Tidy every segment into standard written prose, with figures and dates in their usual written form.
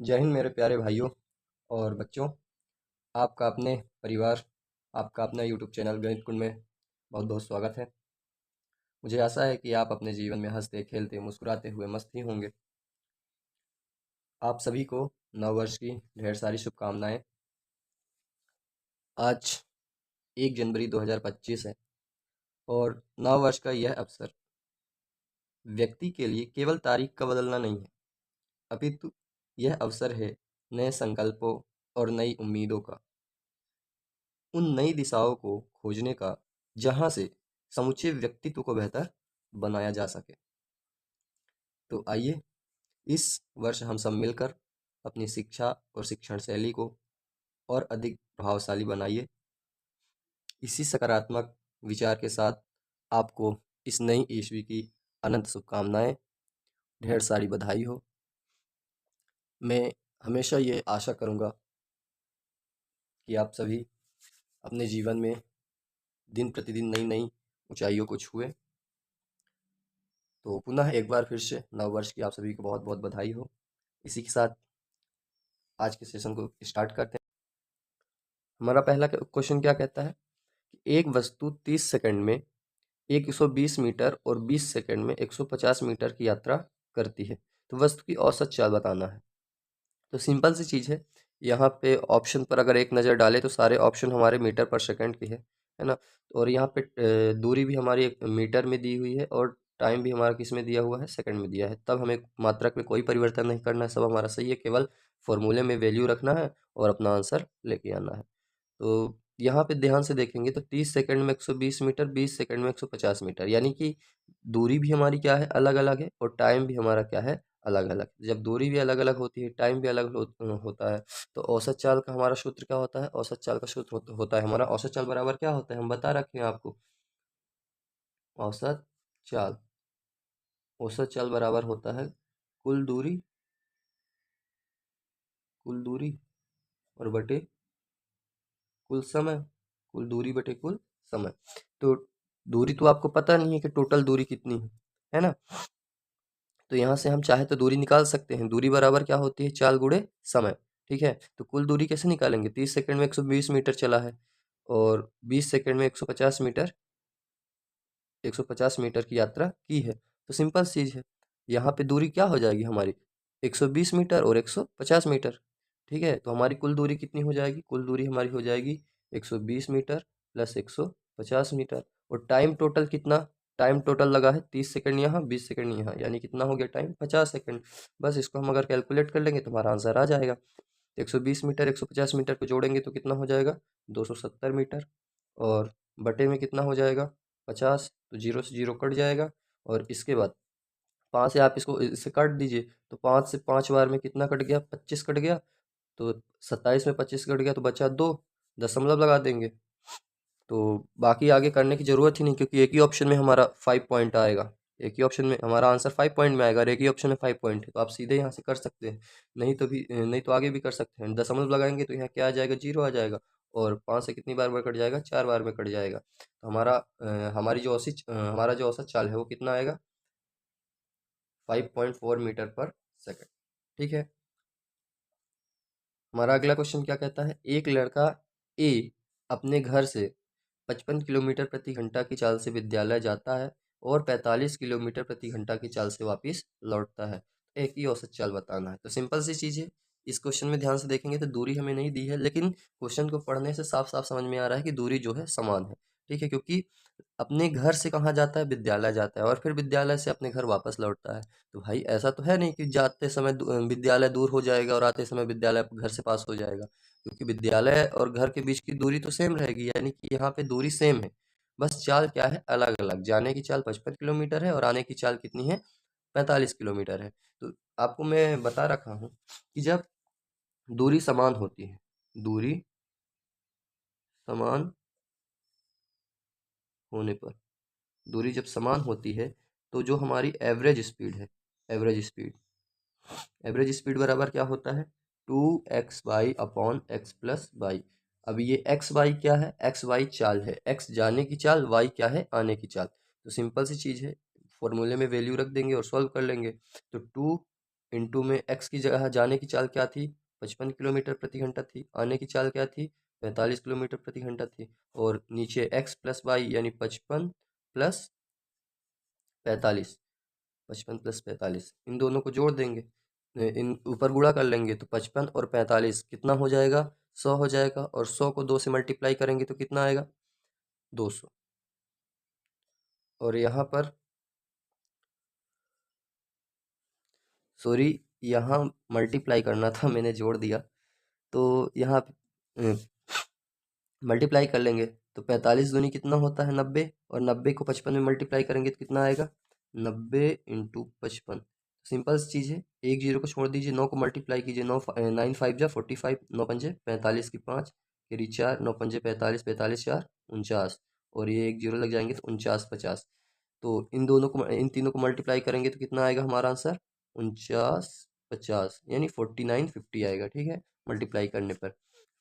जय हिंद मेरे प्यारे भाइयों और बच्चों। आपका अपने परिवार, आपका अपना यूट्यूब चैनल गणित कुंड में बहुत बहुत स्वागत है। मुझे आशा है कि आप अपने जीवन में हंसते खेलते मुस्कुराते हुए मस्त ही होंगे। आप सभी को नव वर्ष की ढेर सारी शुभकामनाएं। आज 1 जनवरी 2025 है और नव वर्ष का यह अवसर व्यक्ति के लिए केवल तारीख का बदलना नहीं है, अपितु यह अवसर है नए संकल्पों और नई उम्मीदों का, उन नई दिशाओं को खोजने का जहां से समूचे व्यक्तित्व को बेहतर बनाया जा सके। तो आइए इस वर्ष हम सब मिलकर अपनी शिक्षा और शिक्षण शैली को और अधिक प्रभावशाली बनाइए। इसी सकारात्मक विचार के साथ आपको इस नई ईस्वी की अनंत शुभकामनाएं, ढेर सारी बधाई हो। मैं हमेशा ये आशा करूँगा कि आप सभी अपने जीवन में दिन प्रतिदिन नई नई ऊंचाइयों को छुए। तो पुनः एक बार फिर से नव वर्ष की आप सभी को बहुत बहुत बधाई हो। इसी के साथ आज के सेशन को स्टार्ट करते हैं। हमारा पहला क्वेश्चन क्या कहता है कि एक वस्तु 30 सेकंड में 120 मीटर और 20 सेकंड में 150 मीटर की यात्रा करती है, तो वस्तु की औसत चाल बताना है। तो सिंपल सी चीज़ है। यहाँ पे ऑप्शन पर अगर एक नज़र डालें तो सारे ऑप्शन हमारे मीटर पर सेकंड के है ना। और यहाँ पे दूरी भी हमारी एक मीटर में दी हुई है और टाइम भी हमारा किस में दिया हुआ है, सेकंड में दिया है। तब हमें मात्रक में कोई परिवर्तन नहीं करना है, सब हमारा सही है। केवल फॉर्मूले में वैल्यू रखना है और अपना आंसर लेके आना है। तो यहाँ पे ध्यान से देखेंगे तो 30 सेकंड में 120 मीटर, 20 सेकंड में 150 मीटर, यानी कि दूरी भी हमारी क्या है, अलग अलग है और टाइम भी हमारा क्या है, अलग अलग। जब दूरी भी अलग अलग होती है, टाइम भी अलग होता है, तो औसत चाल का हमारा सूत्र क्या होता है, औसत चाल का सूत्र होता है हमारा, औसत चाल बराबर क्या होता है हम बता रखे हैं आपको। औसत चाल, औसत चाल बराबर होता है कुल दूरी, कुल दूरी और बटे कुल समय, कुल दूरी बटे कुल समय। तो दूरी तो आपको पता नहीं है कि टोटल दूरी कितनी है ना। तो यहाँ से हम चाहे तो दूरी निकाल सकते हैं। दूरी बराबर क्या होती है, चाल गुणे समय। ठीक है, तो कुल दूरी कैसे निकालेंगे, 30 सेकंड में 120 मीटर चला है और 20 सेकंड में 150 मीटर, 150 मीटर की यात्रा की है। तो सिंपल चीज़ है, यहाँ पे दूरी क्या हो जाएगी हमारी, 120 मीटर और 150 मीटर। ठीक है, तो हमारी कुल दूरी कितनी हो जाएगी, कुल दूरी हमारी हो जाएगी 120 मीटर प्लस 150 मीटर। और टाइम टोटल कितना, टाइम टोटल लगा है 30 सेकंड यहाँ, 20 सेकंड यहाँ, यानी कितना हो गया टाइम, 50 सेकंड। बस इसको हम अगर कैलकुलेट कर लेंगे तो हमारा आंसर आ जाएगा। 120 मीटर 150 मीटर को जोड़ेंगे तो कितना हो जाएगा, 270 मीटर। और बटे में कितना हो जाएगा, 50, तो जीरो से जीरो कट जाएगा। और इसके बाद 5 से आप इसको इससे काट दीजिए, तो 5 से 5 बार में कितना कट गया, 25 कट गया। तो 27 में 25 कट गया तो बचा 2, दशमलव लगा देंगे। तो बाकी आगे करने की ज़रूरत ही नहीं, क्योंकि एक ही ऑप्शन में हमारा 5 पॉइंट आएगा, एक ही ऑप्शन में हमारा आंसर 5 पॉइंट में आएगा और एक ही ऑप्शन में 5 पॉइंट है, तो आप सीधे यहाँ से कर सकते हैं। नहीं तो आगे भी कर सकते हैं। दशमलव लगाएंगे तो यहाँ क्या आ जाएगा, जीरो आ जाएगा। और 5 से कितनी बार में कट जाएगा, 4 बार में कट जाएगा। तो हमारा जो औसत चाल है वो कितना आएगा, 5.4 मीटर पर सेकंड। ठीक है, हमारा अगला क्वेश्चन क्या कहता है, एक लड़का ए अपने घर से 55 किलोमीटर प्रति घंटा की चाल से विद्यालय जाता है और 45 किलोमीटर प्रति घंटा की चाल से वापस लौटता है। एक ही औसत चाल बताना है। तो सिंपल सी चीज़ है। इस क्वेश्चन में ध्यान से देखेंगे तो दूरी हमें नहीं दी है, लेकिन क्वेश्चन को पढ़ने से साफ साफ समझ में आ रहा है कि दूरी जो है समान है। ठीक है, क्योंकि अपने घर से कहाँ जाता है, विद्यालय जाता है और फिर विद्यालय से अपने घर वापस लौटता है। तो भाई ऐसा तो है नहीं कि जाते समय विद्यालय दूर हो जाएगा और आते समय विद्यालय घर से पास हो जाएगा, क्योंकि विद्यालय और घर के बीच की दूरी तो सेम रहेगी, यानी कि यहाँ पे दूरी सेम है। बस चाल क्या है, अलग अलग। जाने की चाल 55 किलोमीटर है और आने की चाल कितनी है, 45 किलोमीटर है। तो आपको मैं बता रखा हूँ कि जब दूरी समान होती है, दूरी समान होने पर, दूरी जब समान होती है तो जो हमारी एवरेज स्पीड है, एवरेज स्पीड, एवरेज स्पीड बराबर क्या होता है, 2x/y upon x plus Y. अब ये एक्स वाई क्या है, एक्स वाई चाल है, एक्स जाने की चाल, वाई क्या है, आने की चाल। तो सिंपल सी चीज़ है, फॉर्मूले में वैल्यू रख देंगे और सॉल्व कर लेंगे। तो इंटू में x की जगह जाने की चाल क्या थी, 55 किलोमीटर प्रति घंटा थी, आने की चाल क्या थी, 45 किलोमीटर प्रति घंटा थी। और नीचे x प्लस वाई यानी 55 प्लस 45, 55 प्लस 45 इन दोनों को जोड़ देंगे, इन ऊपर गुणा कर लेंगे तो 55 और 45 कितना हो जाएगा, 100 हो जाएगा। और 100 को 2 से मल्टीप्लाई करेंगे तो कितना आएगा, 200। और यहाँ पर सॉरी, यहाँ मल्टीप्लाई करना था, मैंने जोड़ दिया। तो यहाँ मल्टीप्लाई कर लेंगे तो 45 दूनी कितना होता है, 90। और 90 को 55 में मल्टीप्लाई करेंगे तो कितना आएगा, 90 इंटू 55। सिंपल सी चीज़ है, एक जीरो को छोड़ दीजिए, 9 को मल्टीप्लाई कीजिए, 9 5 जा 45, 9 पंजे 45 की 5 फिर 4, 9 पंजे 45, 45 4 49। और ये एक जीरो लग जाएंगे तो 49 50। तो इन दोनों को, इन तीनों को मल्टीप्लाई करेंगे तो कितना आएगा हमारा आंसर, 49 50 यानी 4950 आएगा। ठीक है, मल्टीप्लाई करने पर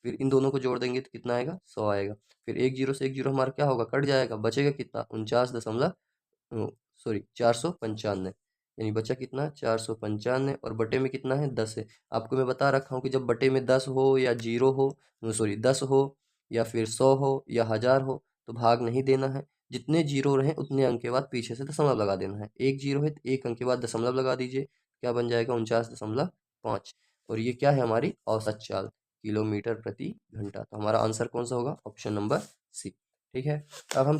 फिर इन दोनों को जोड़ देंगे तो कितना आएगा, 100 आएगा। फिर एक जीरो से एक जीरो हमारा क्या होगा, कट जाएगा, बचेगा कितना, 495, यानी बचा कितना, 495। और बटे में कितना है, 10 है। आपको मैं बता रखा हूँ कि जब बटे में 10 हो या जीरो हो, सॉरी 10 हो या फिर 100 हो या 1000 हो तो भाग नहीं देना है। जितने जीरो रहें उतने अंक के बाद पीछे से दशमलव लगा देना है। एक जीरो है तो एक अंक के बाद दशमलव लगा दीजिए, क्या बन जाएगा, 49.5। और ये क्या है, हमारी औसत चाल, किलोमीटर प्रति घंटा। तो हमारा आंसर कौन सा होगा, ऑप्शन नंबर सी। ठीक है, अब हम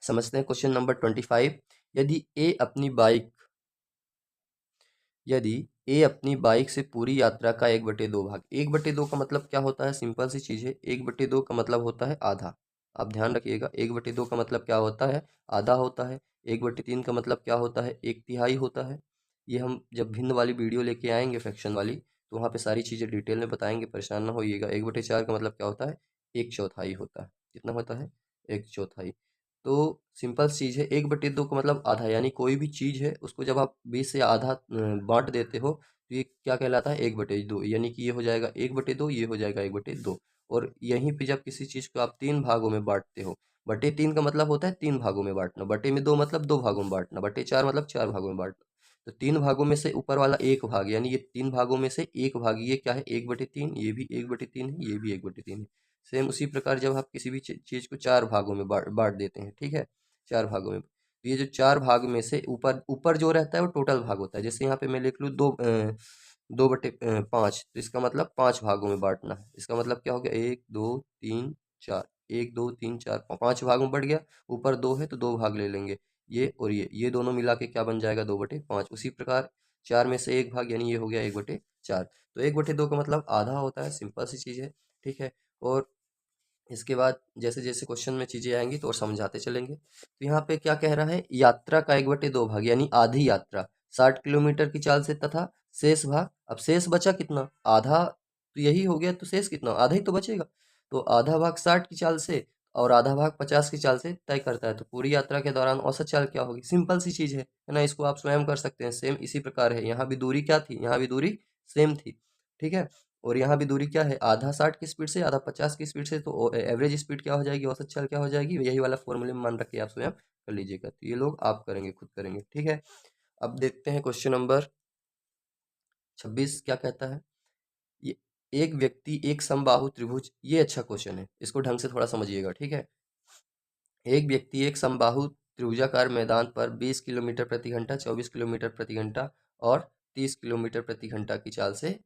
समझते हैं क्वेश्चन नंबर 25। यदि ए अपनी बाइक से पूरी यात्रा का 1/2 भाग, 1/2 का मतलब क्या होता है, सिंपल सी चीज़ है, 1/2 का मतलब होता है आधा। आप ध्यान रखिएगा, 1/2 का मतलब क्या होता है, आधा होता है। 1/3 का मतलब क्या होता है, 1/3 होता है। ये हम जब भिन्न वाली वीडियो लेके आएंगे फ्रैक्शन वाली, तो वहाँ पे सारी चीज़ें डिटेल में बताएंगे, परेशान ना होइएगा। 1/4 का मतलब क्या होता है, 1/4 होता है। कितना होता है, 1/4। तो सिंपल चीज़ है, 1/2 का मतलब आधा, यानी कोई भी चीज़ है उसको जब आप 20 से आधा बांट देते हो तो ये क्या कहलाता है, 1/2, यानी कि ये हो जाएगा 1/2, ये हो जाएगा 1/2। और यहीं पे जब किसी चीज़ को आप 3 भागों में बांटते हो, 3/3 का मतलब होता है 3 भागों में बांटना, बटे में 2 मतलब 2 भागों में बांटना, 4 मतलब 4 भागों में बांटना। तो 3 भागों में से ऊपर वाला 1 भाग, यानी ये 3 भागों में से 1 भाग, ये क्या है, 1/3, ये भी 1/3 है, ये भी 1/3 है। सेम उसी प्रकार जब आप किसी भी चीज़ को 4 भागों में बांट बांट देते हैं, ठीक है, 4 भागों में, तो ये जो 4 भाग में से ऊपर ऊपर जो रहता है वो टोटल भाग होता है। जैसे यहाँ पे मैं लिख लूँ 2/5, तो इसका मतलब 5 भागों में बांटना है। इसका मतलब क्या हो गया, 1 2 3 4, 1 2 3 4 5 भागों में बढ़ गया। ऊपर 2 है तो 2 भाग ले लेंगे, ये और ये दोनों मिला के क्या बन जाएगा, 2/5। उसी प्रकार 4 में से 1 भाग, यानी ये हो गया 1/4। तो 1/2 का मतलब आधा होता है, सिंपल सी चीज़ है। ठीक है, और इसके बाद जैसे जैसे क्वेश्चन में चीज़ें आएंगी तो और समझाते चलेंगे। तो यहाँ पे क्या कह रहा है, यात्रा का 1/2 भाग यानी आधी यात्रा 60 किलोमीटर की चाल से तथा शेष भाग, अब शेष बचा कितना, आधा, तो यही हो गया, तो शेष कितना, आधा ही तो बचेगा। तो आधा भाग 60 की चाल से और आधा भाग 50 की चाल से तय करता है। तो पूरी यात्रा के दौरान औसत चाल क्या होगी, सिंपल सी चीज़ है ना, इसको आप स्वयं कर सकते हैं। सेम इसी प्रकार है, यहाँ भी दूरी क्या थी, यहाँ भी दूरी सेम थी। ठीक है, और यहाँ भी दूरी क्या है, आधा 60 की स्पीड से, आधा 50 की स्पीड से, तो एवरेज स्पीड क्या हो जाएगी, औसत चाल क्या हो जाएगी, यही वाला फॉर्मूले में मान रख के आप स्वयं कर लीजिएगा। तो ये लोग आप करेंगे, खुद करेंगे। ठीक है, अब देखते हैं क्वेश्चन नंबर 26 क्या कहता है। ये एक व्यक्ति एक समबाहु त्रिभुज, ये अच्छा क्वेश्चन है, इसको ढंग से थोड़ा समझिएगा। ठीक है, एक व्यक्ति एक समबाहु त्रिभुजाकार मैदान पर 20 किलोमीटर प्रति घंटा, 24 किलोमीटर प्रति घंटा और 30 किलोमीटर प्रति घंटा की चाल से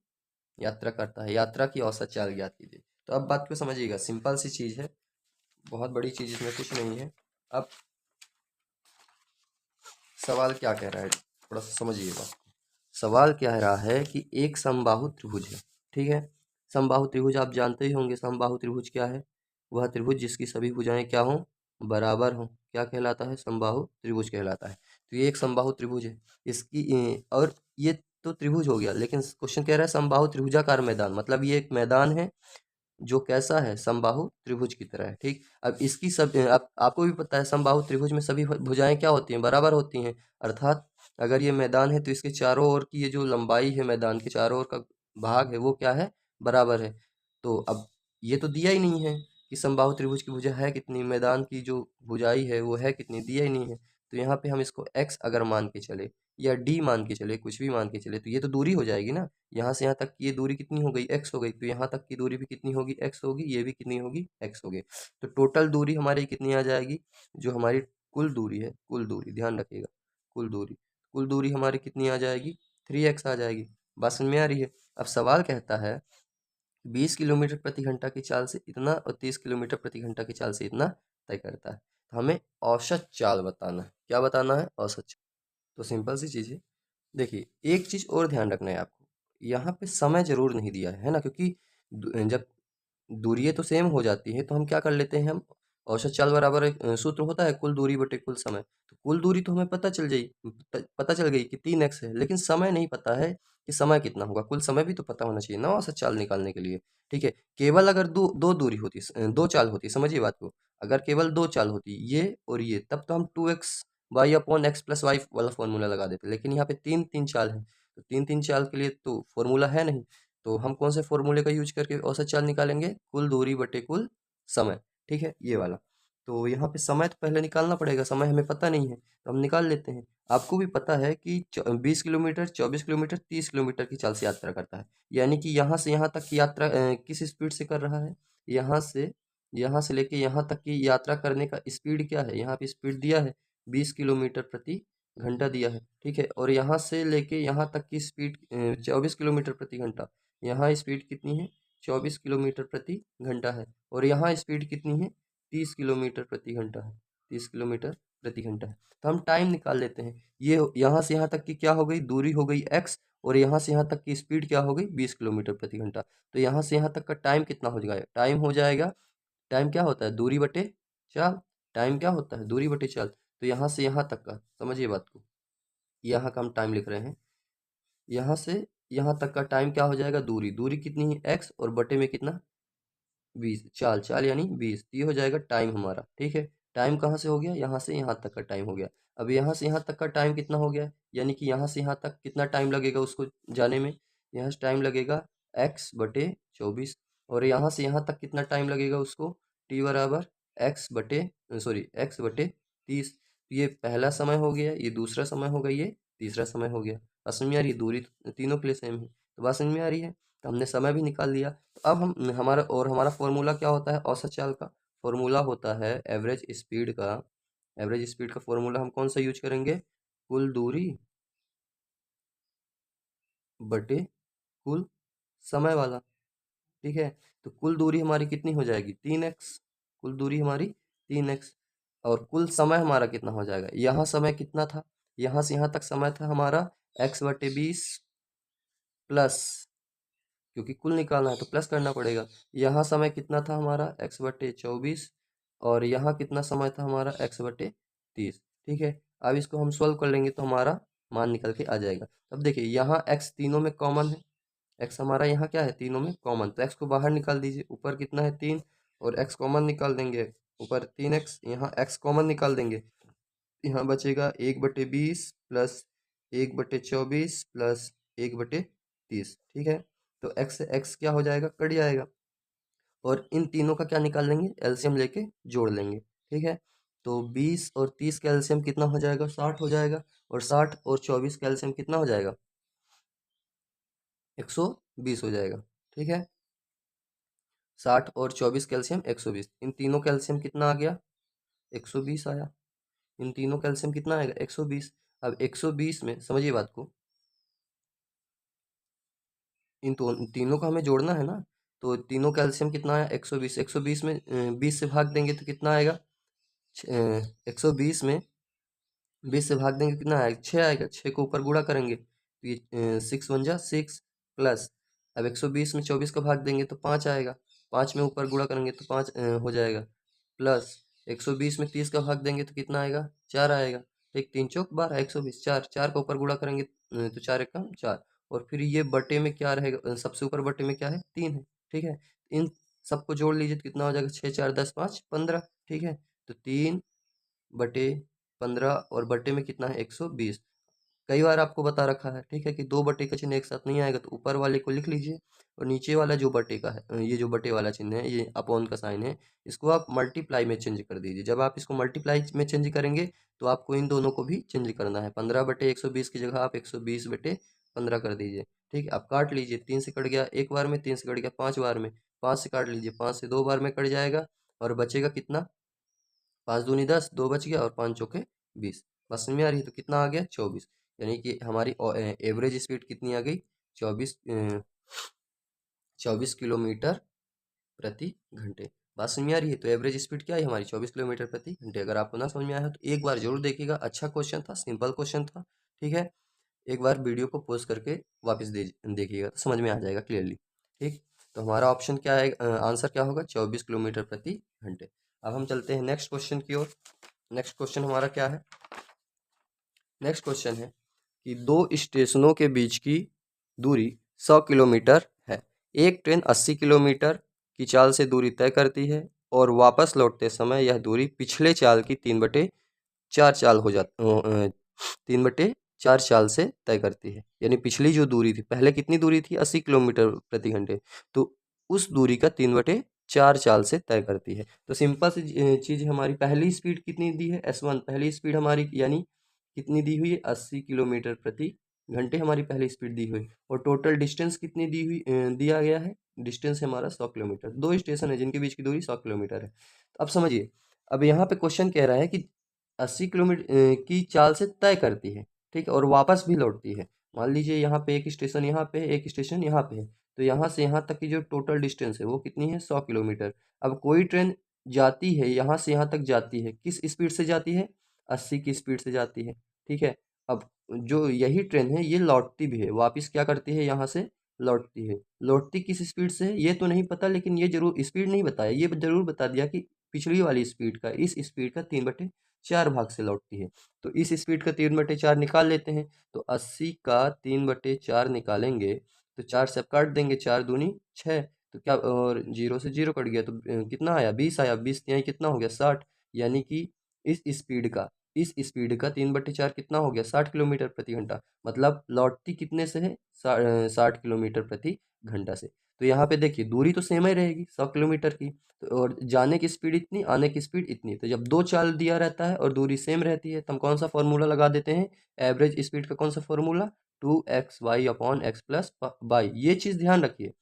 यात्रा करता है। यात्रा की औसत चाल ज्ञात कीजिए। तो अब बात को समझिएगा, सिंपल सी चीज़ है, बहुत बड़ी चीज़ इसमें कुछ नहीं है। अब सवाल क्या कह रहा है, थोड़ा सा समझिएगा। सवाल कह रहा है कि एक समबाहु त्रिभुज है। ठीक है, समबाहु त्रिभुज आप जानते ही होंगे, समबाहु त्रिभुज क्या है, वह त्रिभुज जिसकी सभी भुजाएं क्या हों, बराबर हों, क्या कहलाता है, समबाहु त्रिभुज कहलाता है। तो ये एक समबाहु त्रिभुज है, इसकी और ये तो त्रिभुज हो गया, लेकिन क्वेश्चन कह रहा है समबाहु त्रिभुजाकार मैदान, मतलब ये एक मैदान है जो कैसा है, समबाहु त्रिभुज की तरह है। ठीक, अब इसकी सब आपको भी पता है समबाहु त्रिभुज में सभी भुजाएं क्या होती हैं, बराबर होती हैं। अर्थात अगर ये मैदान है तो इसके चारों ओर की ये जो लंबाई है, मैदान के चारों ओर का भाग है, वो क्या है, बराबर है। तो अब ये तो दिया ही नहीं है कि समबाहु त्रिभुज की भुजा है कितनी, मैदान की जो भुजाई है वो है कितनी, दिया ही नहीं है। तो यहाँ पे हम इसको x अगर मान के चले, या डी मान के चले, कुछ भी मान के चले, तो ये तो दूरी हो जाएगी ना। यहाँ से यहाँ तक की ये दूरी कितनी हो गई, एक्स हो गई, तो यहाँ तक की दूरी भी कितनी होगी, एक्स होगी, ये भी कितनी होगी, एक्स होगी। तो टोटल दूरी हमारी कितनी आ जाएगी, जो हमारी कुल दूरी है, कुल दूरी ध्यान रखिएगा, कुल दूरी हमारी कितनी आ जाएगी, 3x आ जाएगी। बात समझ में आ रही है। अब सवाल कहता है 20 किलोमीटर प्रति घंटा की चाल से इतना और 30 किलोमीटर प्रति घंटा की चाल से इतना तय करता है। तो हमें औसत चाल बताना है। क्या बताना है, औसत चाल। तो सिंपल सी चीज़ है। देखिए एक चीज़ और ध्यान रखना है आपको, यहाँ पे समय जरूर नहीं दिया है ना, क्योंकि जब दूरियाँ तो सेम हो जाती है तो हम क्या कर लेते हैं, हम औसत चाल बराबर एक सूत्र होता है कुल दूरी बटे कुल समय। तो कुल दूरी तो हमें पता चल गई कि 3x है, लेकिन समय नहीं पता है कि समय कितना होगा। कुल समय भी तो पता होना चाहिए ना औसत चाल निकालने के लिए। ठीक है, केवल अगर दो दूरी होती, दो चाल होती, समझिए बात को, अगर केवल दो चाल होती ये और ये, तब तो हम 2x y upon x plus y वाला फॉर्मूला लगा देते। लेकिन यहाँ पे तीन तीन चाल है, तो तीन तीन चाल के लिए तो फॉर्मूला है नहीं। तो हम कौन से फॉर्मूले का यूज करके औसत चाल निकालेंगे, कुल दूरी बटे कुल समय। ठीक है, ये वाला। तो यहाँ पे समय तो पहले निकालना पड़ेगा, समय हमें पता नहीं है तो हम निकाल लेते हैं। आपको भी पता है कि 20 किलोमीटर, 24 किलोमीटर, 30 किलोमीटर की चाल से यात्रा करता है। यानी कि यहाँ से यहाँ तक की यात्रा किस स्पीड से कर रहा है, यहाँ से लेके यहाँ तक की यात्रा करने का स्पीड क्या है, यहाँ पे स्पीड दिया है 20 किलोमीटर प्रति घंटा दिया है। ठीक है, और यहाँ से लेके यहाँ तक की स्पीड 24 किलोमीटर प्रति घंटा। यहाँ स्पीड कितनी है, 24 किलोमीटर प्रति घंटा है, और यहाँ स्पीड कितनी है, 30 किलोमीटर प्रति घंटा है, 30 किलोमीटर प्रति घंटा है। तो हम टाइम निकाल लेते हैं। ये यहाँ से यहाँ तक की क्या हो गई, दूरी हो गई x, और यहाँ से यहाँ तक की स्पीड क्या हो गई, 20 किलोमीटर प्रति घंटा। तो यहाँ से यहाँ तक का टाइम कितना हो जाएगा, टाइम हो जाएगा, टाइम क्या होता है, दूरी बटे चाल। टाइम क्या होता है, दूरी बटे चाल। तो यहाँ से यहाँ तक का, समझिए बात को, यहाँ का हम टाइम लिख रहे हैं, यहाँ से यहाँ तक का टाइम क्या हो जाएगा, दूरी, दूरी कितनी है x, और बटे में कितना, 20, चाल, चाल यानी 20, तो ये हो जाएगा टाइम हमारा। ठीक है, टाइम कहाँ से हो गया, यहाँ से यहाँ तक का टाइम हो गया। अब यहाँ से यहाँ तक का टाइम कितना हो गया, यानी कि यहाँ से यहाँ तक कितना टाइम लगेगा उसको जाने में, यहाँ से टाइम लगेगा x/24, और यहाँ से यहाँ तक कितना टाइम लगेगा उसको, t बराबर x/30। तो ये पहला समय हो गया, ये दूसरा समय हो गया, ये तीसरा समय हो गया। बात समझ में आ रही है, दूरी तीनों के लिए सेम है, तो बात समझ में आ रही है। तो हमने समय भी निकाल लिया। तो अब हमारा फॉर्मूला क्या होता है औसत चाल का, फॉर्मूला होता है एवरेज स्पीड का फॉर्मूला हम कौन सा यूज करेंगे, कुल दूरी बटे कुल समय वाला। ठीक है, तो कुल दूरी हमारी कितनी हो जाएगी, 3x, कुल दूरी हमारी 3x, और कुल समय हमारा कितना हो जाएगा, यहाँ समय कितना था, यहाँ से यहाँ तक समय था हमारा x/20 प्लस, क्योंकि कुल निकालना है तो प्लस करना पड़ेगा। यहाँ समय कितना था हमारा, x/24, और यहाँ कितना समय था हमारा, x/30। ठीक है, अब इसको हम सॉल्व कर लेंगे तो हमारा मान निकल के आ जाएगा। अब देखिए यहाँ x तीनों में कॉमन है, x हमारा यहाँ क्या है, तीनों में कॉमन, तो x को बाहर निकाल दीजिए, ऊपर कितना है 3, और x कॉमन निकाल देंगे, ऊपर 3x, यहाँ x कॉमन निकाल देंगे, यहाँ बचेगा 1/20 प्लस 1/24 प्लस 1/30। ठीक है, तो x से x क्या हो जाएगा, कट जाएगा, और इन तीनों का क्या निकाल लेंगे, एलसीएम लेके जोड़ लेंगे। ठीक है, तो 20 और 30 का एलसीएम कितना हो जाएगा, 60 हो जाएगा, और 60 और 24 का एलसीएम कितना हो जाएगा, 120 हो जाएगा। ठीक है, 60 और 24 कैल्शियम 120, इन तीनों कैल्शियम कितना आ गया, 120 आया। इन तीनों कैल्शियम कितना आएगा, 120। अब 120 में समझिए बात को, तीनों का हमें जोड़ना है ना, तो तीनों कैल्शियम कितना आया, 120। 120 में 20 से भाग देंगे तो कितना आएगा, 120 में 20 से भाग देंगे कितना आएगा, 6 आएगा, 6 को ऊपर गुणा करेंगे तो ये 6 × 1 = 6 प्लस, अब 120 में 24 का भाग देंगे तो 5 आएगा, 5 में ऊपर गुणा करेंगे तो 5 हो जाएगा, प्लस 120 में 30 का भाग देंगे तो कितना आएगा, 4 आएगा। ठीक, 3 चौक 12, 120, 4, 4 का ऊपर गुणा करेंगे तो 4 × 1 = 4, और फिर ये बटे में क्या रहेगा, सबसे ऊपर बटे में क्या है, 3 है। ठीक है, इन सबको जोड़ लीजिए तो कितना हो जाएगा, 6, 4, 10, 5, 15। ठीक है, तो 3/15, और बटे में कितना है, 120। कई बार आपको बता रखा है, ठीक है, कि 2 बटे का चिन्ह एक साथ नहीं आएगा तो ऊपर वाले को लिख लीजिए और नीचे वाला जो बटे का है, ये जो बटे वाला चिन्ह है, ये अपॉन का साइन है, इसको आप मल्टीप्लाई में चेंज कर दीजिए। जब आप इसको मल्टीप्लाई में चेंज करेंगे तो आपको इन दोनों को भी चेंज करना है। 15/120 की जगह आप 120/15 कर दीजिए। ठीक है, आप काट लीजिए। 3 से कट गया एक बार में, 3 से कट गया 5 बार में, 5 से काट लीजिए, 5 से 2 बार में कट जाएगा और बचेगा कितना, 5 दूनी 10, 2 बच गया और 5 चौके 20। बस समझ में आ रही है? तो कितना आ गया, 24। यानी कि हमारी एवरेज स्पीड कितनी आ गई, 24 किलोमीटर प्रति घंटे। बात समझ में आ रही है? तो एवरेज स्पीड क्या है हमारी, 24 किलोमीटर प्रति घंटे। अगर आपको ना समझ में आया हो तो एक बार जरूर देखिएगा, अच्छा क्वेश्चन था, सिंपल क्वेश्चन था। ठीक है, एक बार वीडियो को पॉज करके वापस देखिएगा तो समझ में आ जाएगा क्लियरली। ठीक, तो हमारा ऑप्शन क्या है, आंसर क्या होगा, 24 किलोमीटर प्रति घंटे। अब हम चलते हैं नेक्स्ट क्वेश्चन की ओर। नेक्स्ट क्वेश्चन हमारा क्या है, नेक्स्ट क्वेश्चन है कि दो स्टेशनों के बीच की दूरी 100 किलोमीटर है। एक ट्रेन 80 किलोमीटर की चाल से दूरी तय करती है और वापस लौटते समय यह दूरी पिछले चाल की 3/4 चाल हो जाती, 3/4 चाल से तय करती है। यानी पिछली जो दूरी थी, पहले कितनी दूरी थी, 80 किलोमीटर प्रति घंटे, तो उस दूरी का 3/4 चाल से तय करती है। तो सिंपल सी चीज़, हमारी पहली स्पीड कितनी दी है, S1, पहली स्पीड हमारी यानी कितनी दी हुई है, 80 किलोमीटर प्रति घंटे हमारी पहली स्पीड दी हुई। और टोटल डिस्टेंस कितनी दिया गया है, डिस्टेंस है हमारा 100 किलोमीटर। दो स्टेशन है जिनके बीच की दूरी 100 किलोमीटर है। तो अब समझिए, अब यहाँ पे क्वेश्चन कह रहा है कि 80 किलोमीटर की चाल से तय करती है, ठीक है, और वापस भी लौटती है। मान लीजिए यहाँ पे एक स्टेशन यहाँ पे है, एक स्टेशन यहाँ पे है, तो यहाँ से यहाँ तक की जो टोटल डिस्टेंस है वो कितनी है, 100 किलोमीटर। अब कोई ट्रेन जाती है, यहाँ से यहाँ तक जाती है, किस स्पीड से जाती है, 80 की स्पीड से जाती है। ठीक है, अब जो यही ट्रेन है ये लौटती भी है, वापस क्या करती है, यहाँ से लौटती है। लौटती किस स्पीड से है ये तो नहीं पता, लेकिन ये जरूर स्पीड नहीं बताया, ये जरूर बता दिया कि पिछली वाली स्पीड का, इस स्पीड का 3/4 भाग से लौटती है। तो इस स्पीड का 3/4 निकाल लेते हैं। तो 80 का 3/4 निकालेंगे तो 4 से आप काट देंगे, 4 दूनी 6, तो क्या, और 0 से 0 कट गया तो कितना आया, 20 आया। 20 यहाँ कितना हो गया, 60। यानी कि इस स्पीड का 3/4 कितना हो गया, 60 किलोमीटर प्रति घंटा। मतलब लौटती कितने से है, 60 किलोमीटर प्रति घंटा से। तो यहाँ पे देखिए दूरी तो सेम ही रहेगी, 100 किलोमीटर की। तो और जाने की स्पीड इतनी, आने की स्पीड इतनी। तो जब दो चाल दिया रहता है और दूरी सेम रहती है तो हम कौन सा फॉर्मूला लगा देते हैं, एवरेज स्पीड का कौन सा फॉर्मूला, 2xy/x+y। ये चीज़ ध्यान रखिए,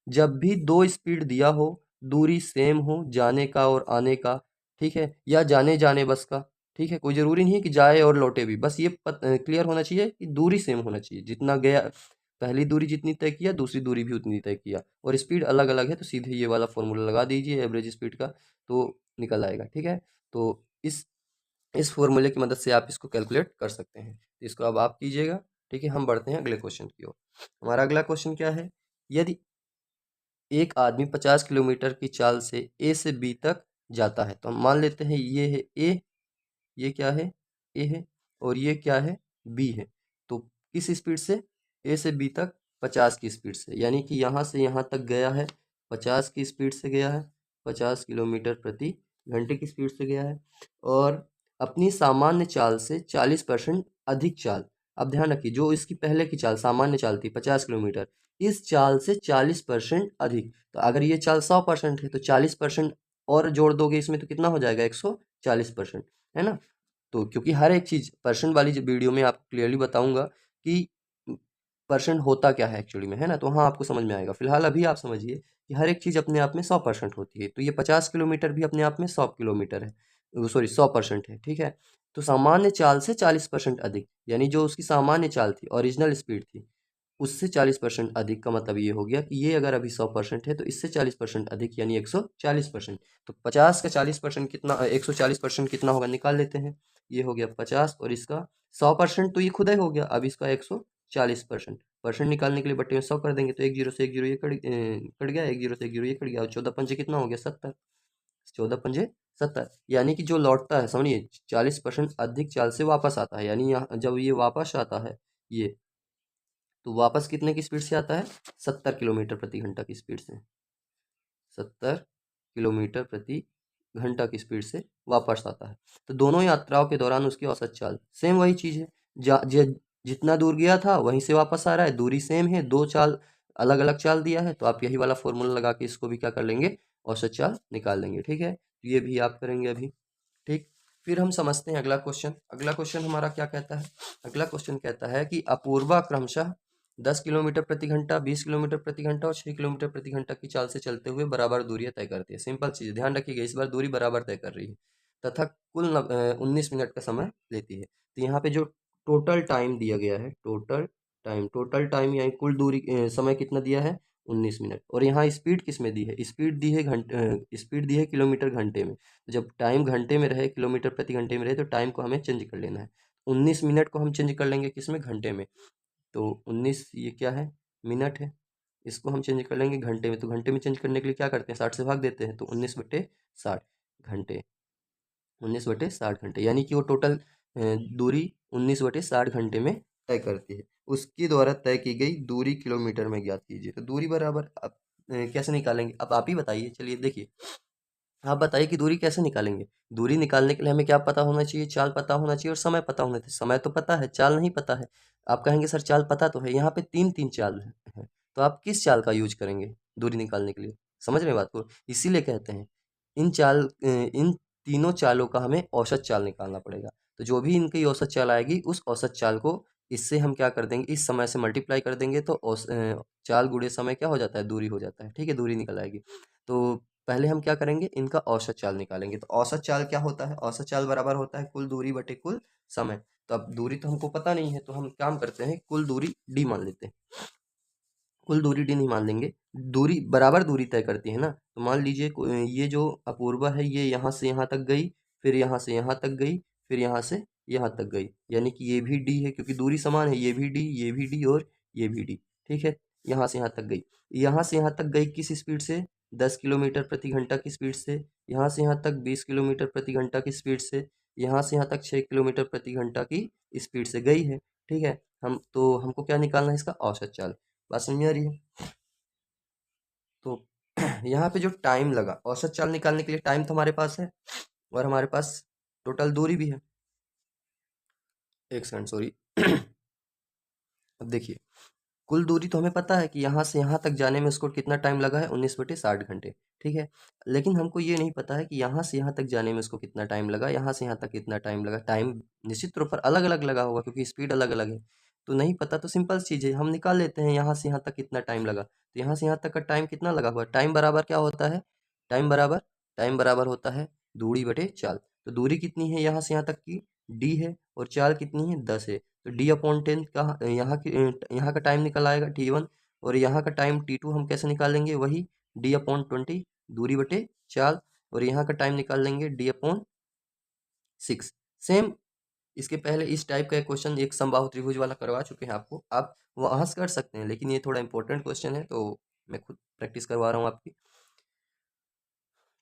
जब भी दो स्पीड दिया हो, दूरी सेम हो, जाने का और आने का, ठीक है, या जाने जाने बस का, ठीक है, कोई ज़रूरी नहीं है कि जाए और लौटे भी, बस ये क्लियर होना चाहिए कि दूरी सेम होना चाहिए। जितना गया, पहली दूरी जितनी तय किया, दूसरी दूरी भी उतनी तय किया, और स्पीड अलग अलग है तो सीधे ये वाला फॉर्मूला लगा दीजिए एवरेज स्पीड का, तो निकल आएगा। ठीक है, तो इस फॉर्मूले की मदद से आप इसको कैलकुलेट कर सकते हैं। तो इसको अब आप कीजिएगा। ठीक है, हम बढ़ते हैं अगले क्वेश्चन की ओर। हमारा अगला क्वेश्चन क्या है, यदि एक आदमी 50 किलोमीटर की चाल से ए से बी तक जाता है, तो हम मान लेते हैं ये है ए, ये क्या है, ए है, और ये क्या है, बी है। तो किस स्पीड से, ए से बी तक 50 की स्पीड से, यानी कि यहाँ से यहाँ तक गया है 50 की स्पीड से गया है, 50 किलोमीटर प्रति घंटे की स्पीड से गया है, और अपनी सामान्य चाल से 40% अधिक चाल। अब ध्यान रखिए, जो इसकी पहले की चाल सामान्य चाल थी 50 किलोमीटर, इस चाल से 40% अधिक। तो अगर ये चाल 100% है तो 40% और जोड़ दोगे इसमें तो कितना हो जाएगा, 140%, है ना। तो क्योंकि हर एक चीज़ परसेंट वाली जो वीडियो में आपको क्लियरली बताऊंगा कि परसेंट होता क्या है एक्चुअली में, है ना, तो हाँ आपको समझ में आएगा। फिलहाल अभी आप समझिए कि हर एक चीज़ अपने आप में 100% होती है, तो ये 50 किलोमीटर भी अपने आप में 100 किलोमीटर है, सॉरी 100% है। ठीक है, तो सामान्य चाल से 40% अधिक, यानी जो उसकी सामान्य चाल थी, ओरिजिनल स्पीड थी, उससे 40% अधिक का मतलब ये हो गया कि ये अगर अभी 100% है तो इससे 40% अधिक यानी 140%। तो 50 का 40% कितना, 140% कितना होगा, निकाल लेते हैं। ये हो गया 50 और इसका 100% तो ये खुद ही हो गया। अब इसका 140% परसेंट निकालने के लिए बट्टे में 100 कर देंगे, तो एक जीरो से एक जीरो ये कट गया, एक जीरो से एक जीरो ये कट गया, और 14×5 कितना हो गया, 70। 14×5 70, यानी कि जो लौटता है, समझिए 40% अधिक चाल से वापस आता है, यानी यहाँ जब ये वापस आता है ये, तो वापस कितने की स्पीड से आता है, 70 किलोमीटर प्रति घंटा की स्पीड से, 70 किलोमीटर प्रति घंटा की स्पीड से वापस आता है। तो दोनों यात्राओं के दौरान उसकी औसत चाल सेम वही चीज़ है। जितना दूर गया था वहीं से वापस आ रहा है, दूरी सेम है, दो चाल अलग अलग चाल दिया है, तो आप यही वाला फॉर्मूला लगा के इसको भी क्या कर लेंगे, औसत चाल निकाल लेंगे। ठीक है, तो ये भी आप करेंगे अभी। ठीक, फिर हम समझते हैं अगला क्वेश्चन। अगला क्वेश्चन हमारा क्या कहता है? अगला क्वेश्चन कहता है कि अपूर्वा क्रमशः 10 किलोमीटर प्रति घंटा, 20 किलोमीटर प्रति घंटा और 6 किलोमीटर प्रति घंटा की चाल से चलते हुए बराबर दूरियां तय करती है। सिंपल चीज, ध्यान रखिएगा, इस बार दूरी बराबर तय कर रही है तथा कुल 19 मिनट का समय लेती है। तो यहाँ पे जो टोटल टाइम दिया गया है, टोटल टाइम यानी कुल दूरी समय कितना दिया है, 19 मिनट। और यहाँ स्पीड किस में दी है, स्पीड दी है किलोमीटर घंटे में। तो जब टाइम घंटे में रहे, किलोमीटर प्रति घंटे में रहे, तो टाइम को हमें चेंज कर लेना है। 19 मिनट को हम चेंज कर लेंगे किस में, घंटे में। तो 19 ये क्या है, मिनट है, इसको हम चेंज कर लेंगे घंटे में। तो घंटे में चेंज करने के लिए क्या करते हैं, 60 से भाग देते हैं, तो 19/60 घंटे, 19/60 घंटे, यानी कि वो टोटल दूरी 19/60 घंटे में तय करती है। उसके द्वारा तय की गई दूरी किलोमीटर में ज्ञात कीजिए। तो दूरी बराबर अब कैसे निकालेंगे, अब आप ही बताइए। चलिए देखिए, आप बताइए कि दूरी कैसे निकालेंगे। दूरी निकालने के लिए हमें क्या पता होना चाहिए, चाल पता होना चाहिए और समय पता होना चाहिए। समय तो पता है, चाल नहीं पता है। आप कहेंगे सर चाल पता तो है, यहाँ पे तीन तीन चाल है, तो आप किस चाल का यूज करेंगे दूरी निकालने के लिए? समझ रहे हैं बात को? इसीलिए कहते हैं इन तीनों चालों का हमें औसत चाल निकालना पड़ेगा। तो जो भी इनकी औसत चाल आएगी, उस औसत चाल को इससे हम क्या कर देंगे, इस समय से मल्टीप्लाई कर देंगे, तो चाल गुणे समय क्या हो जाता है, दूरी हो जाता है। ठीक है, दूरी निकल आएगी। तो पहले हम क्या करेंगे, इनका औसत चाल निकालेंगे। तो औसत चाल क्या होता है, औसत चाल बराबर होता है कुल दूरी बटे कुल समय। तो अब दूरी तो हमको पता नहीं है, तो हम काम करते हैं, कुल दूरी डी मान लेते हैं। कुल दूरी डी नहीं मान लेंगे, दूरी बराबर दूरी तय करती है ना। तो मान लीजिए ये जो अपूर्वा है, ये यहाँ से यहाँ तक गई, फिर यहाँ से यहाँ तक गई, फिर यहाँ से यहाँ तक गई, यानी कि ये भी डी है, क्योंकि दूरी समान है, ये भी डी, ये भी डी और ये भी डी। ठीक है, यहाँ से यहाँ तक गई, यहाँ से यहाँ तक गई किस स्पीड से, 10 किलोमीटर प्रति घंटा की स्पीड से। यहाँ से यहाँ तक 20 किलोमीटर प्रति घंटा की स्पीड से। यहाँ से यहाँ तक 6 किलोमीटर प्रति घंटा की स्पीड से गई है। ठीक है, हमको क्या निकालना है, इसका औसत चाल। बात समझ में आ रही है? तो यहाँ पे जो टाइम लगा औसत चाल निकालने के लिए, टाइम तो हमारे पास है और हमारे पास टोटल दूरी भी है। एक सेकंड, सॉरी। अब देखिए, कुल दूरी तो हमें पता है कि यहाँ से यहाँ तक जाने में उसको कितना टाइम लगा है, 19/60 घंटे। ठीक है, लेकिन हमको ये नहीं पता है कि यहाँ से यहाँ तक जाने में उसको कितना टाइम लगा, यहाँ से यहाँ तक कितना टाइम लगा। टाइम निश्चित तौर पर अलग अलग लगा होगा, क्योंकि स्पीड अलग अलग है। तो नहीं पता, तो सिंपल चीज़ है, हम निकाल लेते हैं यहाँ से यहाँ तक कितना टाइम लगा। तो यहाँ से यहाँ तक का टाइम कितना लगा हुआ, टाइम बराबर क्या होता है, टाइम बराबर टाइम बराबर होता है दूरी बटे चाल। तो दूरी कितनी है यहाँ से यहाँ तक की, डी है, और चाल कितनी है, 10 है। तो D/10 का यहाँ का टाइम निकल आएगा T1, और यहाँ का टाइम T2 हम कैसे निकालेंगे, वही D/20 दूरी बटे चाल, और यहाँ का टाइम निकाल लेंगे D/6। सेम इसके पहले इस टाइप का एक क्वेश्चन एक समबाहु त्रिभुज वाला करवा चुके हैं आपको, आप वहाँ से कर सकते हैं, लेकिन ये थोड़ा इंपॉर्टेंट क्वेश्चन है, तो मैं खुद प्रैक्टिस करवा रहा हूँ आपकी।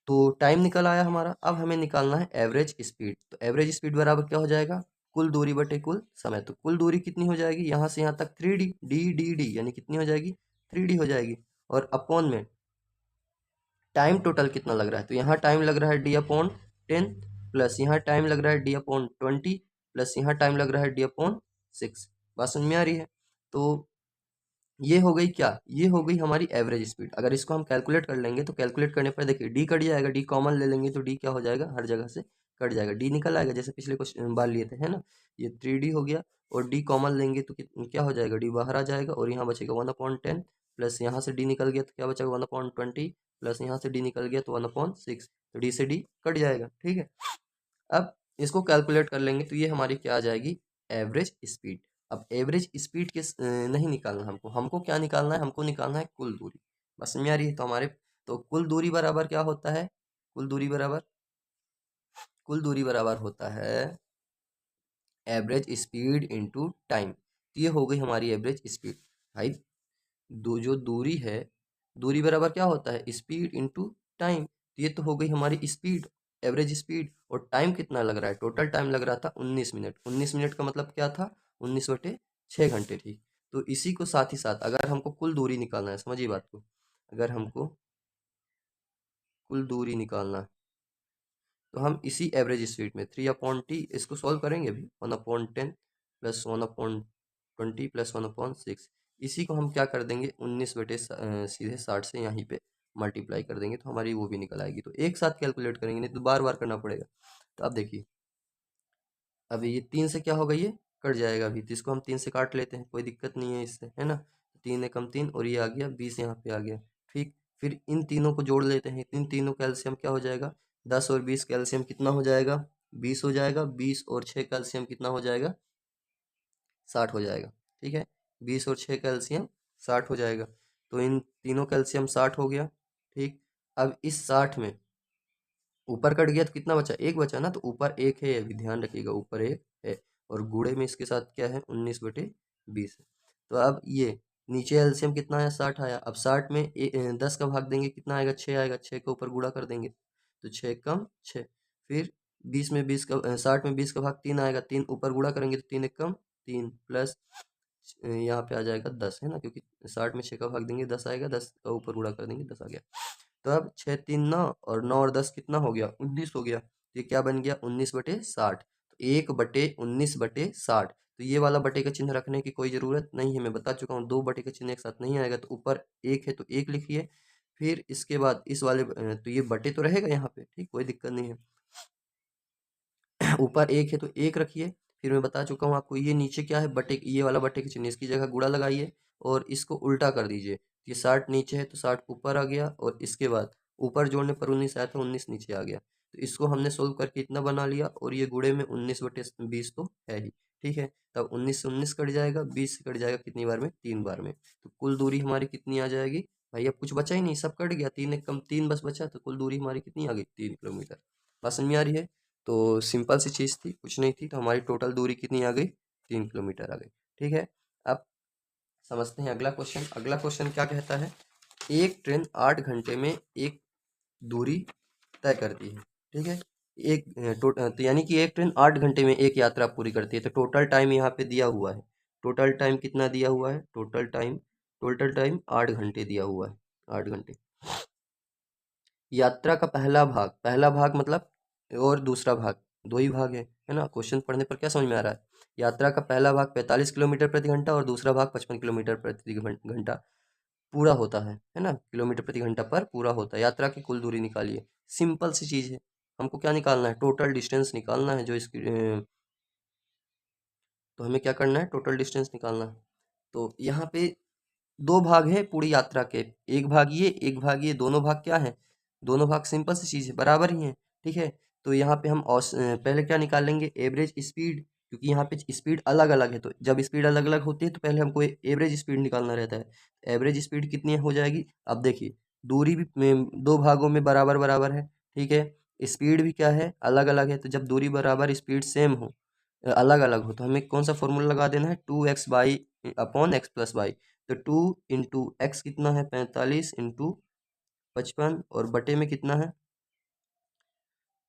तो टाइम निकल आया हमारा, अब हमें निकालना है एवरेज स्पीड। तो एवरेज स्पीड बराबर क्या हो जाएगा, कुल दूरी बटे कुल समय। तो कुल दूरी कितनी हो जाएगी, यहाँ से यहाँ तक 3D, डी डी डी, यानी कितनी हो जाएगी, 3D हो जाएगी। और अपॉन में टाइम टोटल कितना लग रहा है, तो यहाँ टाइम लग रहा है D/10, प्लस यहाँ टाइम लग रहा है D/20, प्लस यहाँ टाइम लग रहा है D/6। बात समझ में आ रही है? तो ये हो गई क्या, ये हो गई हमारी एवरेज स्पीड। अगर इसको हम कैलकुलेट कर लेंगे, तो कैलकुलेट करने पर देखिए डी कट जाएगा, डी कॉमन ले लेंगे, तो डी क्या हो जाएगा, हर जगह से कट जाएगा, डी निकल आएगा, जैसे पिछले क्वेश्चन बार लिए थे, है ना। ये 3D हो गया, और डी कॉमन लेंगे तो क्या हो जाएगा, डी बाहर आ जाएगा, और यहाँ बचेगा 1/10, प्लस यहाँ से डी निकल गया तो क्या बचेगा 1/20, प्लस यहाँ से डी निकल गया तो 1/6। तो डी से डी कट जाएगा। ठीक है, अब इसको कैलकुलेट कर लेंगे, तो ये हमारी क्या आ जाएगी, एवरेज स्पीड। अब एवरेज स्पीड नहीं निकालना हमको, हमको क्या निकालना है, हमको निकालना है कुल दूरी। बस समझ आ रही है? तो कुल दूरी बराबर क्या होता है, कुल दूरी बराबर कुल दूरी बराबर होता है एवरेज स्पीड इंटू टाइम। तो ये हो गई हमारी एवरेज स्पीड। भाई जो दूरी है, दूरी बराबर क्या होता है, स्पीड इंटू टाइम। तो ये तो हो गई हमारी स्पीड, एवरेज स्पीड। और टाइम कितना लग रहा है, टोटल टाइम लग रहा था 19 मिनट। 19 मिनट का मतलब क्या था, 19/6 घंटे। ठीक, तो इसी को साथ ही साथ अगर हमको कुल दूरी निकालना है, समझिए बात को, अगर हमको कुल दूरी निकालना है, तो हम इसी एवरेज स्पीड में 3/T इसको सॉल्व करेंगे अभी, 1/10 प्लस 1/20 20 + 1/6। इसी को हम क्या कर देंगे 19 बटे सीधे 60 से यहीं पे मल्टीप्लाई कर देंगे तो हमारी वो भी निकल आएगी। तो एक साथ कैलकुलेट करेंगे, नहीं तो बार बार करना पड़ेगा। तो अब देखिए, अभी ये 3 से क्या होगा, ये कट जाएगा अभी, तो इसको हम 3 से काट लेते हैं, कोई दिक्कत नहीं है इससे, है ना। 3 एकम 3 और ये आ गया 20 यहाँ पे आ गया। ठीक, फिर इन तीनों को जोड़ लेते हैं, इन तीनों कैल्शियम क्या हो जाएगा, 10 और 20 कैल्शियम कितना हो जाएगा, 20 हो जाएगा। 20 और 6 कैल्शियम कितना हो जाएगा, 60 हो जाएगा। ठीक है, 20 और 6 कैल्शियम 60 हो जाएगा। तो इन तीनों कैल्शियम 60 हो गया। ठीक, अब इस 60 में ऊपर कट गया तो कितना बचा, एक बचा ना, तो ऊपर एक है, अभी ध्यान रखिएगा, ऊपर एक है और गुणे में इसके साथ क्या है 19/20 है। तो अब ये नीचे एलसीएम कितना आया, 60 आया। अब 60 में 10 का भाग देंगे, कितना आएगा, 6 आएगा। 6 के ऊपर गुणा कर देंगे तो 6 कम 6। फिर 20 में 20 का 60 में 20 का भाग 3 आएगा, 3 ऊपर गुणा करेंगे तो 3 एक कम 3 प्लस यहाँ पे आ जाएगा 10, है ना, क्योंकि 60 में 6 का भाग देंगे 10 आएगा, 10 का ऊपर गुणा कर देंगे 10 आ गया। तो अब 6 3 9 और 9 और 10 कितना हो गया, 19 हो गया। तो ये क्या बन गया 19/60। तो 1/19/60। तो ये वाला बटे का चिन्ह रखने की कोई ज़रूरत नहीं है, मैं बता चुका हूँ, 2 बटे का चिन्ह एक साथ नहीं आएगा। तो ऊपर एक है तो एक लिखिए, फिर इसके बाद इस वाले तो ये बटे तो रहेगा यहाँ पे, ठीक, कोई दिक्कत नहीं है। ऊपर एक है तो एक रखिए। फिर मैं बता चुका हूँ आपको, ये नीचे क्या है, बटे, ये वाला बटे के चिन्ह, इसकी जगह गुणा लगाइए और इसको उल्टा कर दीजिए। ये 60 नीचे है तो 60 ऊपर आ गया और इसके बाद ऊपर जोड़ने पर 19 आया था, 19 नीचे आ गया। तो इसको हमने सोल्व करके इतना बना लिया और ये गुणे में 19/20 तो है ही। ठीक है, तब 19 से 19 कट जाएगा, 20 से कट जाएगा, कितनी बार में, 3 बार में। तो कुल दूरी हमारी कितनी आ जाएगी भाई, अब कुछ बचा ही नहीं, सब कट गया, 3 एक कम 3 बस बचा, तो कुल दूरी हमारी कितनी आ गई, 3 किलोमीटर। बात समझ में आ रही है। तो सिंपल सी चीज़ थी, कुछ नहीं थी, तो हमारी टोटल दूरी कितनी आ गई, 3 किलोमीटर आ गई। ठीक है, अब समझते हैं अगला क्वेश्चन। अगला क्वेश्चन क्या कहता है, एक ट्रेन 8 घंटे में एक दूरी तय करती है। ठीक है, तो यानी कि एक ट्रेन 8 घंटे में एक यात्रा पूरी करती है। तो टोटल टाइम यहाँ पे दिया हुआ है, टोटल टाइम कितना दिया हुआ है, टोटल टाइम 8 घंटे दिया हुआ है, 8 घंटे। यात्रा का पहला भाग मतलब, और दूसरा भाग, दो ही भाग है ना। क्वेश्चन पढ़ने पर क्या समझ में आ रहा है, यात्रा का पहला भाग 45 किलोमीटर प्रति घंटा और दूसरा भाग 55 किलोमीटर प्रति घंटा पूरा होता है ना, किलोमीटर प्रति घंटा पर पूरा होता है। यात्रा की कुल दूरी निकालिए, सिंपल सी चीज़ है। हमको क्या निकालना है, टोटल डिस्टेंस निकालना है, जो इसकी तो हमें क्या करना है, टोटल डिस्टेंस निकालना है। तो यहाँ पे दो भाग है पूरी यात्रा के, एक भाग ये, एक भाग ये, दोनों भाग क्या है, दोनों भाग सिंपल सी चीज़ है, बराबर ही है। ठीक है, तो यहाँ पे हम पहले क्या निकाल लेंगे, एवरेज स्पीड, क्योंकि यहाँ पे स्पीड अलग अलग है, तो जब स्पीड अलग अलग होती है तो पहले हमको एवरेज स्पीड निकालना रहता है। एवरेज स्पीड कितनी हो जाएगी, अब देखिए, दूरी भी दो भागों में बराबर बराबर है। ठीक है, स्पीड भी क्या है, अलग अलग है। तो जब दूरी बराबर, स्पीड सेम हो, अलग अलग हो, तो हमें कौन सा फॉर्मूला लगा देना है, 2x y upon x plus y. तो 2 × x कितना है, 45 × 55, और बटे में कितना है,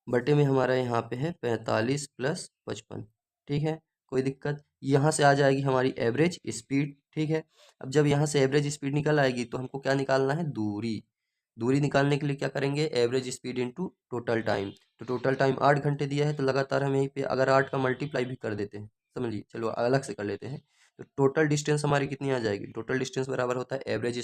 बटे में हमारा यहाँ पे है 45 + 55। ठीक है, कोई दिक्कत, यहाँ से आ जाएगी हमारी एवरेज स्पीड। ठीक है, अब जब यहाँ से एवरेज स्पीड निकल आएगी तो हमको क्या निकालना है, दूरी। दूरी निकालने के लिए क्या करेंगे, average speed into total time. तो टोटल टाइम 8 घंटे दिया है, तो लगातार हम यहीं पे अगर 8 का मल्टीप्लाई भी कर देते हैं, समझिए, चलो अलग से कर लेते हैं। तो टोटल डिस्टेंस हमारी कितनी आ जाएगी, टोटल डिस्टेंस बराबर होता है एवरेज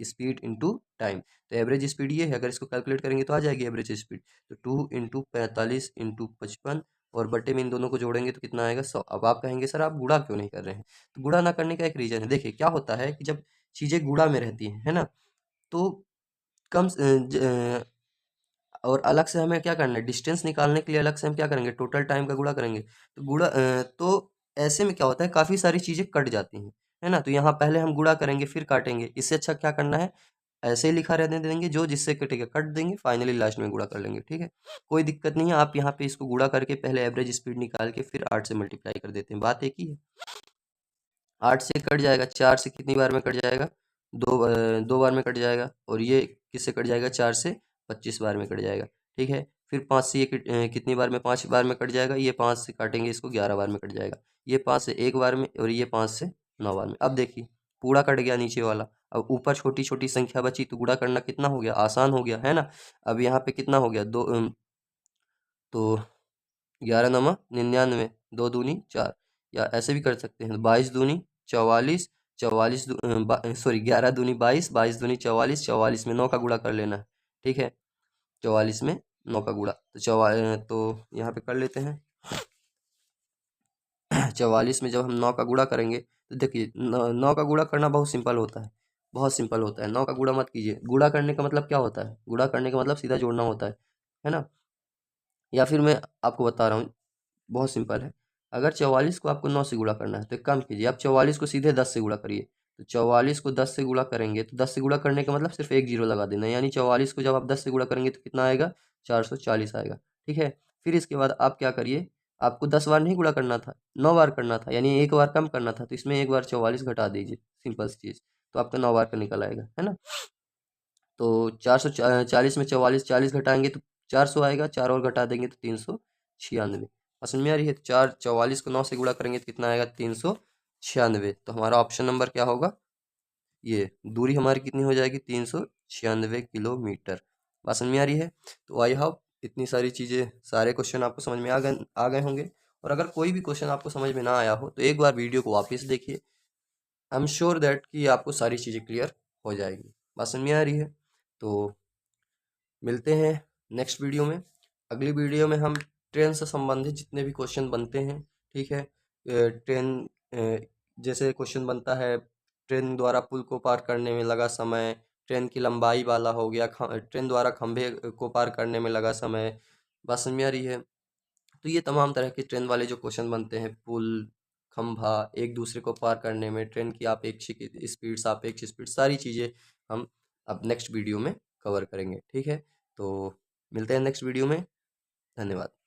स्पीड इंटू टाइम। तो एवरेज स्पीड ये है, अगर इसको कैलकुलेट करेंगे तो आ जाएगी एवरेज स्पीड। तो 2 × 45 × 55 और बटे में इन दोनों को जोड़ेंगे तो कितना आएगा, 100। अब आप कहेंगे सर आप गुणा क्यों नहीं कर रहे हैं, तो गुणा ना करने का एक रीज़न है। देखिए क्या होता है कि जब चीज़ें गुणा में रहती हैं, है ना, तो कम और अलग से हमें क्या करना है, डिस्टेंस निकालने के लिए अलग से हम क्या करेंगे, टोटल टाइम का गुणा करेंगे। तो तो ऐसे में क्या होता है, काफ़ी सारी चीज़ें कट जाती हैं, है ना। तो यहाँ पहले हम गुणा करेंगे फिर काटेंगे, इससे अच्छा क्या करना है, ऐसे ही लिखा रहने देंगे, जो जिससे कटेगा कट देंगे, फाइनली लास्ट में गुणा कर लेंगे। ठीक है, कोई दिक्कत नहीं है। आप यहाँ पे इसको गुणा करके पहले एवरेज स्पीड निकाल के फिर 8 से मल्टीप्लाई कर देते हैं, बात एक ही है। 8 से कट जाएगा, 4 से कितनी बार में कट जाएगा, 2 बार में कट जाएगा, और ये किससे कट जाएगा, 4 से 25 बार में कट जाएगा। ठीक है, फिर 5 से ये कितनी बार में, 5 बार में कट जाएगा, ये 5 से काटेंगे इसको, 11 बार में कट जाएगा। ये 5 से 1 बार में, और ये 5 से 9 बार में। अब देखिए पूरा कट गया नीचे वाला, अब ऊपर छोटी छोटी संख्या बची, तो गुणा करना कितना हो गया, आसान हो गया, है ना। अब यहाँ पे कितना हो गया, तो 11 × 99, 2 दूनी 4, या ऐसे भी कर सकते हैं, 22 दूनी 44, 44 सॉरी 11 दूनी 22, 22 दूनी 44, 44 में 9 का गुणा कर लेना है। ठीक है, 44 में 9 का गुणा, तो यहाँ पे कर लेते हैं। 44 में जब हम 9 का गुणा करेंगे तो देखिए 9 का गुणा करना बहुत सिंपल होता है, बहुत सिंपल होता है। 9 का गुणा मत कीजिए, गुणा करने का मतलब क्या होता है, गुणा करने का मतलब सीधा जोड़ना होता है ना। या फिर मैं आपको बता रहा हूँ, बहुत सिंपल है। अगर 44 को आपको 9 से गुणा करना है तो एक काम कीजिए, आप 44 को सीधे 10 से गुणा करिए। तो 44 को 10 से गुणा करेंगे तो 10 से गुणा करने का मतलब सिर्फ एक जीरो लगा देना, यानी 44 को जब आप 10 से गुणा करेंगे तो कितना आएगा, 440 आएगा। ठीक है, फिर इसके बाद आप क्या करिए, आपको 10 बार नहीं गुणा करना था, 9 बार करना था, यानी एक बार कम करना था, तो इसमें एक बार 44 घटा दीजिए, सिंपल सी चीज़, तो आपका 9 बार का निकल आएगा, है ना। तो 440 में 44, 40 घटाएंगे तो 400 आएगा, 4 और घटा देंगे तो 396। समझ में आ रही है। तो 44 को 9 से गुणा करेंगे तो कितना आएगा, 396। तो हमारा ऑप्शन नंबर क्या होगा, ये दूरी हमारी कितनी हो जाएगी, 396 किलोमीटर। बात समझ में आ रही है। तो आई होप इतनी सारी चीज़ें, सारे क्वेश्चन आपको समझ में आ गए होंगे। और अगर कोई भी क्वेश्चन आपको समझ में ना आया हो तो एक बार वीडियो को वापस देखिए, आई एम श्योर दैट कि आपको सारी चीज़ें क्लियर हो जाएगी। बात समझ में आ रही है। तो मिलते हैं नेक्स्ट वीडियो में। अगली वीडियो में हम ट्रेन से संबंधित जितने भी क्वेश्चन बनते हैं, ठीक है, ट्रेन जैसे क्वेश्चन बनता है, ट्रेन द्वारा पुल को पार करने में लगा समय, ट्रेन की लंबाई वाला हो गया, ट्रेन द्वारा खंभे को पार करने में लगा समय। बात समझ में आ रही है। तो ये तमाम तरह के ट्रेन वाले जो क्वेश्चन बनते हैं, पुल, खंभा, एक दूसरे को पार करने में ट्रेन की अपेक्षित स्पीड, सापेक्ष स्पीड, सारी चीज़ें हम अब नेक्स्ट वीडियो में कवर करेंगे। ठीक है, तो मिलते हैं नेक्स्ट वीडियो में। धन्यवाद।